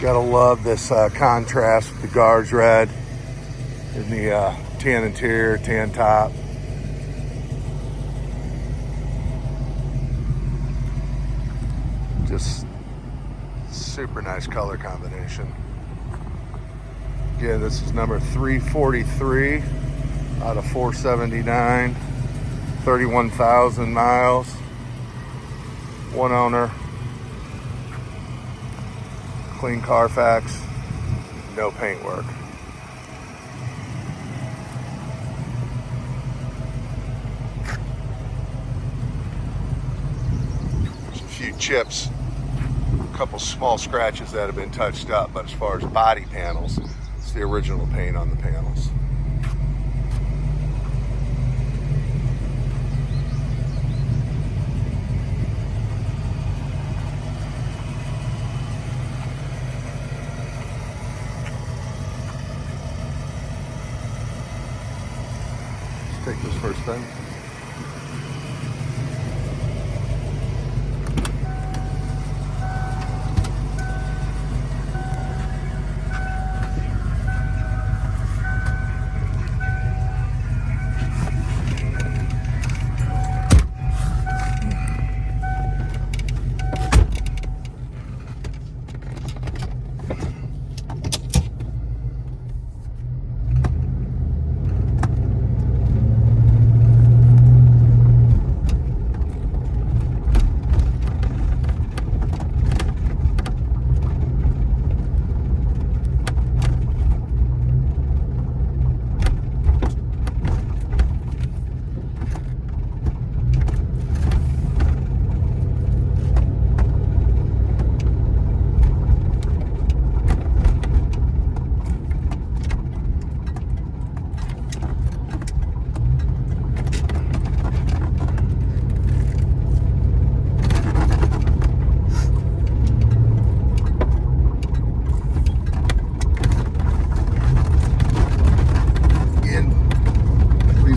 Gotta love this contrast with the guards red and the tan interior, tan top. Just super nice color combination. Again, this is number 343 out of 479, 31,000 miles, one owner, clean Carfax, no paint work. There's a few chips, a couple small scratches that have been touched up, but as far as body panels, it's the original paint on the panels. Take this first spin.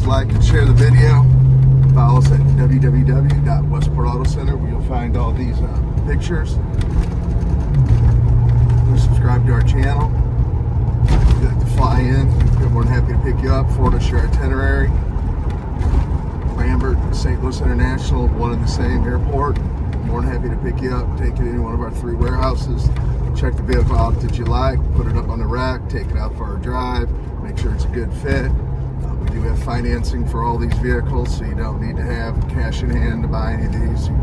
Like and share the video. Follow us at www.westportautocenter where you'll find all these pictures. Subscribe to our channel. If you'd like to fly in, we're more than happy to pick you up. Forward us your itinerary. Lambert, St. Louis International, one and the same airport. More than happy to pick you up, take you to any one of our 3 warehouses. Check the vehicle out that you like, put it up on the rack, take it out for a drive, make sure it's a good fit. We do have financing for all these vehicles, so you don't need to have cash in hand to buy any of these. You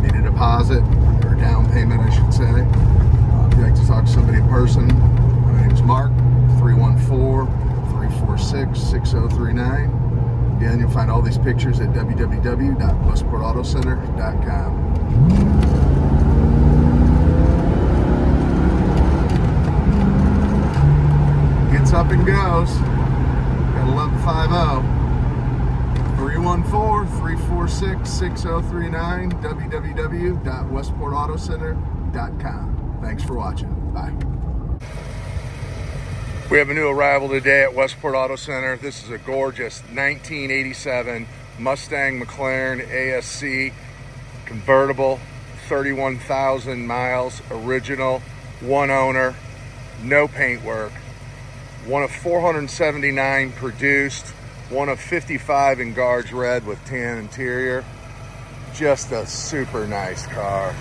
need a deposit, or a down payment, I should say. If you'd like to talk to somebody in person, my name is Mark, 314-346-6039. Again, you'll find all these pictures at www.westportautocenter.com. Gets up and goes. 1150 314-346-6039 www.westportautocenter.com. Thanks for watching. Bye. We have a new arrival today at Westport Auto Center. This is a gorgeous 1987 Mustang McLaren ASC Convertible, 31,000 miles, original, one owner, no paint work. One of 479 produced, one of 55 in guards red with tan interior. Just a super nice car.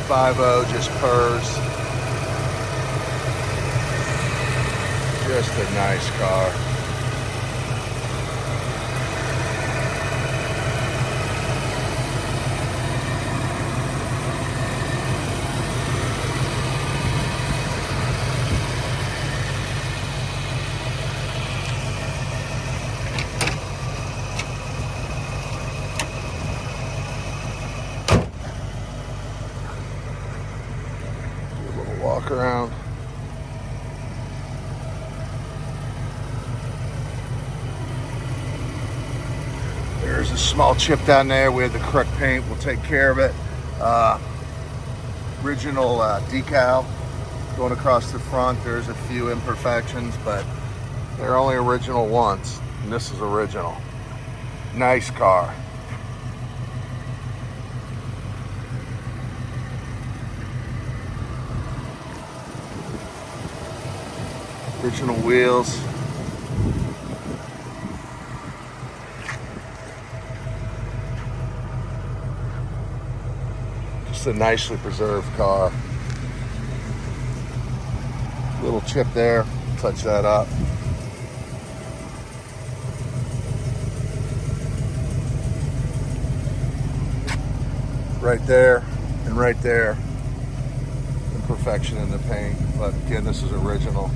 .50 just purrs. Just a nice car. Walk around. There's a small chip down there. We have the correct paint. We'll take care of it. Original decal going across the front. There's a few imperfections, but they're only original once, and this is original. Nice car. Original wheels. Just a nicely preserved car. Little chip there, touch that up. Right there and right there. Imperfection in the paint, but again, this is original.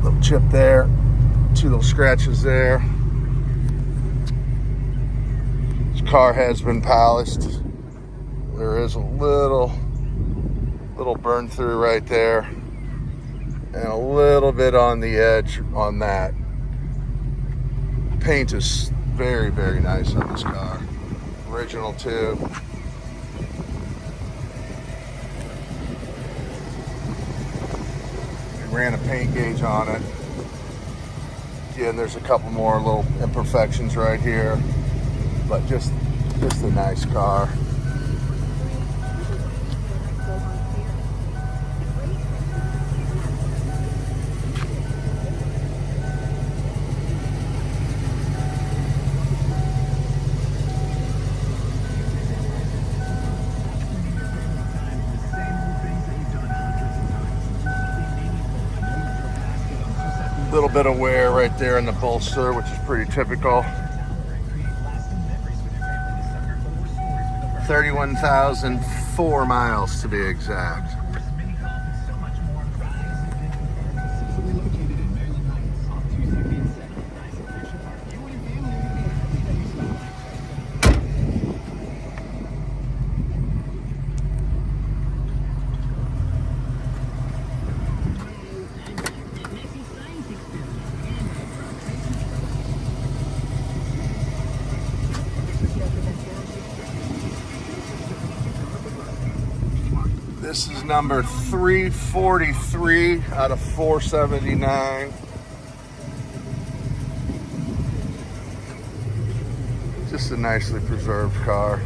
Little chip there, 2 little scratches there. Car has been polished. There is a little burn through right there and a little bit on the edge on that. Paint is very, very nice on this car. Original too. We ran a paint gauge on it. Again, there's a couple more little imperfections right here, but just a nice car. Little bit of wear right there in the bolster, which is pretty typical. 31,004 miles to be exact. This is number 343 out of 479. Just a nicely preserved car.